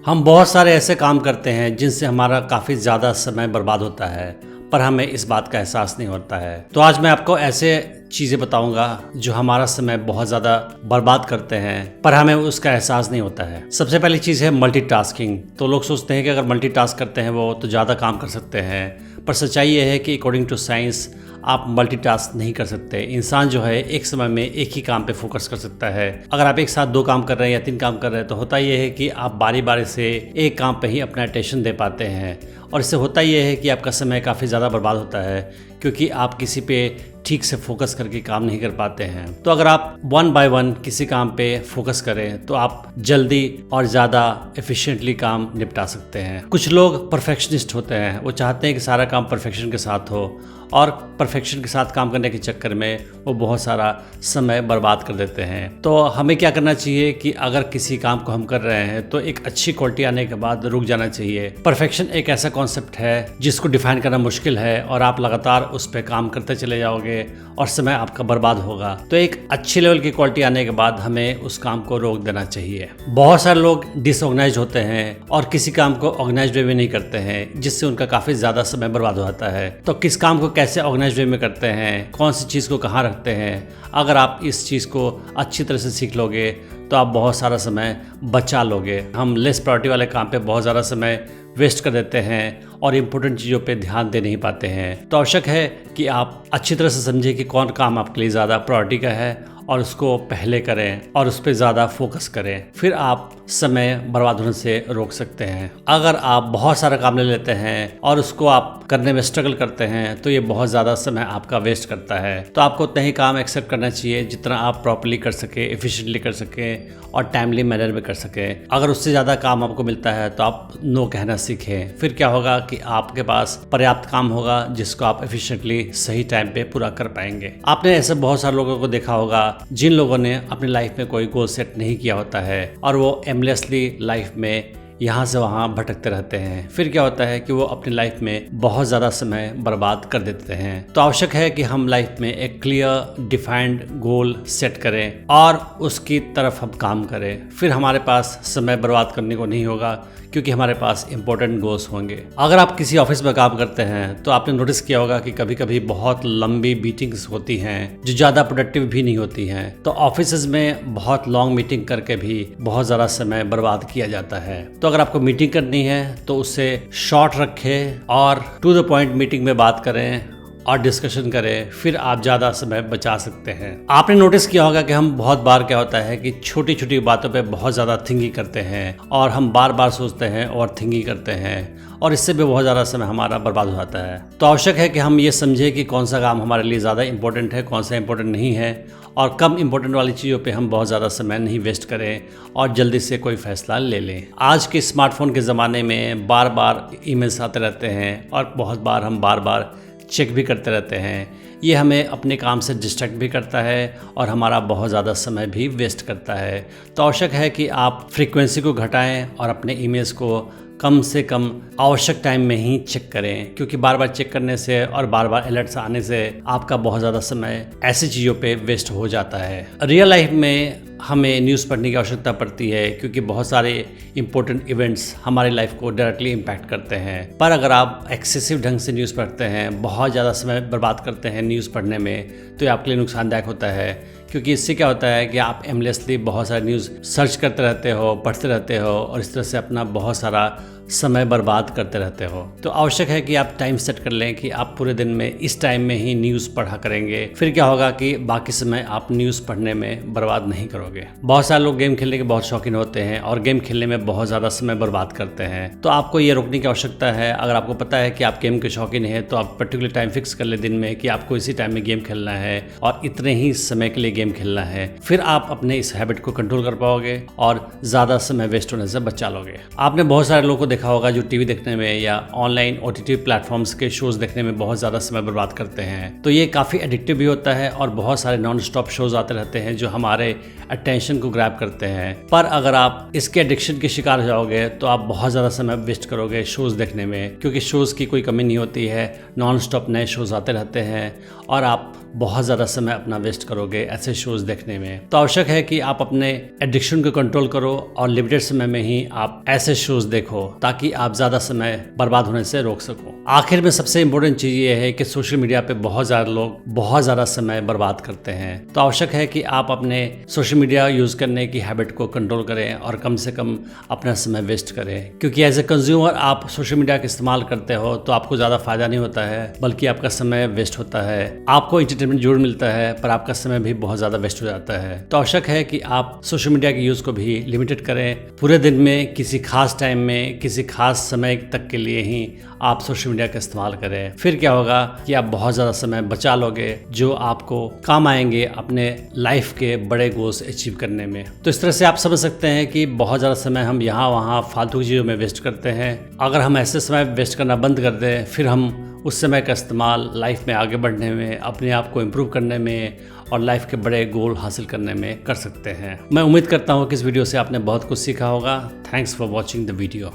हम बहुत सारे ऐसे काम करते हैं जिनसे हमारा काफ़ी ज़्यादा समय बर्बाद होता है, पर हमें इस बात का एहसास नहीं होता है। तो आज मैं आपको ऐसे चीज़ें बताऊंगा जो हमारा समय बहुत ज़्यादा बर्बाद करते हैं, पर हमें उसका एहसास नहीं होता है। सबसे पहली चीज़ है मल्टीटास्किंग। तो लोग सोचते हैं कि अगर मल्टीटास्क करते हैं वो तो ज़्यादा काम कर सकते हैं, पर सच्चाई ये है कि अकॉर्डिंग टू साइंस आप मल्टीटास्क नहीं कर सकते। इंसान जो है एक समय में एक ही काम पे फोकस कर सकता है। अगर आप एक साथ 2 काम कर रहे हैं या 3 काम कर रहे हैं तो होता यह है कि आप बारी बारी से एक काम पे ही अपना अटेंशन दे पाते हैं, और इससे होता यह है कि आपका समय काफ़ी ज़्यादा बर्बाद होता है क्योंकि आप किसी पे ठीक से फोकस करके काम नहीं कर पाते हैं। तो अगर आप 1 बाय 1 किसी काम पे फोकस करें तो आप जल्दी और ज़्यादा एफिशिएंटली काम निपटा सकते हैं। कुछ लोग परफेक्शनिस्ट होते हैं, वो चाहते हैं कि सारा काम परफेक्शन के साथ हो, और परफेक्शन के साथ काम करने के चक्कर में वो बहुत सारा समय बर्बाद कर देते हैं। तो हमें क्या करना चाहिए कि अगर किसी काम को हम कर रहे हैं तो एक अच्छी क्वालिटी आने के बाद रुक जाना चाहिए। परफेक्शन एक ऐसा कॉन्सेप्ट है जिसको डिफाइन करना मुश्किल है, और आप लगातार उस पर काम करते चले जाओगे और समय आपका बर्बाद होगा। तो एक अच्छी लेवल की क्वालिटी आने के बाद हमें उस काम को रोक देना चाहिए। बहुत सारे लोग डिसऑर्गेनाइज होते हैं और किसी काम को ऑर्गेनाइज्ड वे में नहीं करते हैं, जिससे उनका काफ़ी ज़्यादा समय बर्बाद हो जाता है। तो किस काम को कैसे ऑर्गेनाइज्ड वे में करते हैं, कौन सी चीज़ को कहाँ रखते हैं, अगर आप इस चीज़ को अच्छी तरह से सीख लोगे तो आप बहुत सारा समय बचा लोगे। हम लेस प्रायोरिटी वाले काम पे बहुत ज़्यादा समय वेस्ट कर देते हैं और इम्पोर्टेंट चीज़ों पे ध्यान दे नहीं पाते हैं। तो आवश्यक है कि आप अच्छी तरह से समझें कि कौन काम आपके लिए ज़्यादा प्रायोरिटी का है और उसको पहले करें और उस पर ज़्यादा फोकस करें, फिर आप समय बर्बाद होने से रोक सकते हैं। अगर आप बहुत सारा काम ले लेते हैं और उसको आप करने में स्ट्रगल करते हैं तो ये बहुत ज़्यादा समय आपका वेस्ट करता है। तो आपको उतना ही काम एक्सेप्ट करना चाहिए जितना आप प्रॉपर्ली कर सके, एफिशिएंटली कर सकें और टाइमली मैनर में कर सकें। अगर उससे ज़्यादा काम आपको मिलता है तो आप नो कहना सीखें। फिर क्या होगा कि आपके पास पर्याप्त काम होगा जिसको आप एफिशिएंटली सही टाइम पे पूरा कर पाएंगे। आपने ऐसे बहुत सारे लोगों को देखा होगा जिन लोगों ने अपनी लाइफ में कोई गोल सेट नहीं किया होता है और वो एमलेसली लाइफ में यहाँ से वहाँ भटकते रहते हैं। फिर क्या होता है कि वो अपनी लाइफ में बहुत ज़्यादा समय बर्बाद कर देते हैं। तो आवश्यक है कि हम लाइफ में एक क्लियर डिफाइंड गोल सेट करें और उसकी तरफ हम काम करें। फिर हमारे पास समय बर्बाद करने को नहीं होगा क्योंकि हमारे पास इंपॉर्टेंट गोल्स होंगे। अगर आप किसी ऑफिस में काम करते हैं तो आपने नोटिस किया होगा कि कभी कभी बहुत लंबी मीटिंग्स होती हैं जो ज़्यादा प्रोडक्टिव भी नहीं होती हैं। तो ऑफिस में बहुत लॉन्ग मीटिंग करके भी बहुत ज़्यादा समय बर्बाद किया जाता है। तो अगर आपको मीटिंग करनी है तो उससे शॉर्ट रखें और टू द पॉइंट मीटिंग में बात करें और डिस्कशन करें, फिर आप ज़्यादा समय बचा सकते हैं। आपने नोटिस किया होगा कि हम बहुत बार क्या होता है कि छोटी छोटी बातों पे बहुत ज़्यादा थिंकिंग करते हैं और हम बार बार सोचते हैं और थिंकिंग करते हैं, और इससे भी बहुत ज़्यादा समय हमारा बर्बाद हो जाता है। तो आवश्यक है कि हम ये समझें कि कौन सा काम हमारे लिए ज़्यादा इंपॉर्टेंट है, कौन सा इंपॉर्टेंट नहीं है, और कम इंपॉर्टेंट वाली चीज़ों पे हम बहुत ज़्यादा समय नहीं वेस्ट करें और जल्दी से कोई फैसला ले लें। आज के स्मार्टफोन के ज़माने में बार बार ईमेल्स आते रहते हैं और बहुत बार हम बार बार चेक भी करते रहते हैं। ये हमें अपने काम से डिस्ट्रैक्ट भी करता है और हमारा बहुत ज़्यादा समय भी वेस्ट करता है। तो आवश्यक है कि आप फ्रीक्वेंसी को घटाएं और अपने ईमेल्स को कम से कम आवश्यक टाइम में ही चेक करें, क्योंकि बार बार चेक करने से और बार बार अलर्ट्स आने से आपका बहुत ज़्यादा समय ऐसी चीज़ों पे वेस्ट हो जाता है। रियल लाइफ में हमें न्यूज़ पढ़ने की आवश्यकता पड़ती है क्योंकि बहुत सारे इंपॉर्टेंट इवेंट्स हमारी लाइफ को डायरेक्टली इम्पैक्ट करते हैं। पर अगर आप एक्सेसिव ढंग से न्यूज़ पढ़ते हैं, बहुत ज़्यादा समय बर्बाद करते हैं न्यूज़ पढ़ने में, तो ये आपके लिए नुकसानदायक होता है, क्योंकि इससे क्या होता है कि आप एमलेसली बहुत सारे न्यूज़ सर्च करते रहते हो, पढ़ते रहते हो और इस तरह से अपना बहुत सारा समय बर्बाद करते रहते हो। तो आवश्यक है कि आप टाइम सेट कर लें कि आप पूरे दिन में इस टाइम में ही न्यूज़ पढ़ा करेंगे। फिर क्या होगा कि बाकी समय आप न्यूज़ पढ़ने में बर्बाद नहीं करोगे। बहुत सारे लोग गेम खेलने के बहुत शौकीन होते हैं और गेम खेलने में बहुत ज़्यादा समय बर्बाद करते हैं। तो आपको ये रोकने की आवश्यकता है। अगर आपको पता है कि आप गेम के शौकीन हैं तो आप पर्टिकुलर टाइम फिक्स कर ले दिन में कि आपको इसी टाइम में गेम खेलना है और इतने ही समय के लिए गेम खेलना है। फिर आप अपने इस हैबिट को कंट्रोल कर पाओगे और ज़्यादा समय वेस्ट होने से बचा लोगे। आपने बहुत सारे लोगों को देखा होगा जो टीवी देखने में या ऑनलाइन OTT प्लेटफॉर्म्स के शोज देखने में बहुत ज़्यादा समय बर्बाद करते हैं। तो ये काफ़ी एडिक्टिव भी होता है और बहुत सारे नॉन स्टॉप शोज आते रहते हैं जो हमारे अटेंशन को ग्रैब करते हैं। पर अगर आप इसके एडिक्शन के शिकार हो जाओगे तो आप बहुत ज़्यादा समय वेस्ट करोगे शोज़ देखने में, क्योंकि शोज़ की कोई कमी नहीं होती है, नॉन स्टॉप नए शोज़ आते रहते हैं और आप बहुत ज़्यादा समय अपना वेस्ट करोगे ऐसे शोज़ देखने में। तो आवश्यक है कि आप अपने एडिक्शन को कंट्रोल करो और लिमिटेड समय में ही आप ऐसे शोज़ देखो ताकि आप ज़्यादा समय बर्बाद होने से रोक सको। आखिर में सबसे इम्पोर्टेंट चीज़ ये है कि सोशल मीडिया पे बहुत ज़्यादा लोग बहुत ज़्यादा समय बर्बाद करते हैं। तो आवश्यक है कि आप अपने सोशल मीडिया यूज़ करने की हैबिट को कंट्रोल करें और कम से कम अपना समय वेस्ट करें, क्योंकि एज ए कंज्यूमर आप सोशल मीडिया का इस्तेमाल करते हो तो आपको ज़्यादा फायदा नहीं होता है बल्कि आपका समय वेस्ट होता है। आपको एंटरटेनमेंट जरूर मिलता है पर आपका समय भी बहुत ज़्यादा वेस्ट हो जाता है। तो आवश्यक है कि आप सोशल मीडिया के यूज़ को भी लिमिटेड करें। पूरे दिन में किसी खास टाइम में किसी खास समय तक के लिए ही आप सोशल मीडिया का इस्तेमाल करें। फिर क्या होगा कि आप बहुत ज़्यादा समय बचा लोगे जो आपको काम आएंगे अपने लाइफ के बड़े गोल्स अचीव करने में। तो इस तरह से आप समझ सकते हैं कि बहुत ज़्यादा समय हम यहाँ वहाँ फालतू की चीज़ों में वेस्ट करते हैं। अगर हम ऐसे समय वेस्ट करना बंद कर दें फिर हम उस समय का इस्तेमाल लाइफ में आगे बढ़ने में, अपने आप को इम्प्रूव करने में और लाइफ के बड़े गोल हासिल करने में कर सकते हैं। मैं उम्मीद करता हूँ कि इस वीडियो से आपने बहुत कुछ सीखा होगा। Thanks for watching the video.